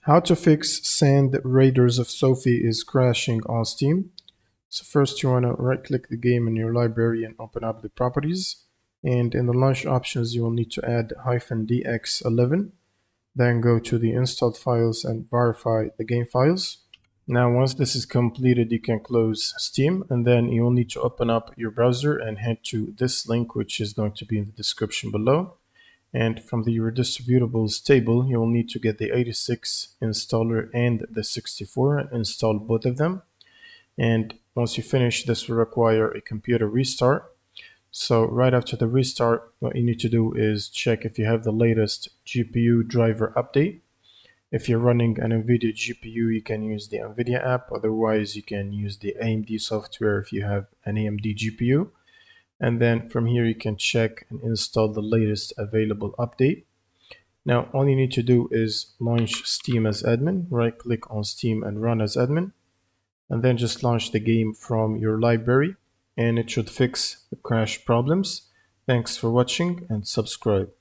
How to fix Sand Raiders of Sophie is crashing on Steam. So first you want to right click the game in your library and open up the properties. And in the launch options you will need to add -dx11. Then go to the installed files and verify the game files. Now once this is completed you can close Steam and then you will need to open up your browser and head to this link, which is going to be in the description below. And from the redistributables table, you will need to get the 86 installer and the 64 and install both of them. And once you finish, this will require a computer restart. So right after the restart, what you need to do is check if you have the latest GPU driver update. If you're running an NVIDIA GPU, you can use the NVIDIA app. Otherwise, you can use the AMD software if you have an AMD GPU. And then from here, you can check and install the latest available update. Now, all you need to do is launch Steam as admin, right click on Steam and run as admin, and then just launch the game from your library, and it should fix the crash problems. Thanks for watching and subscribe.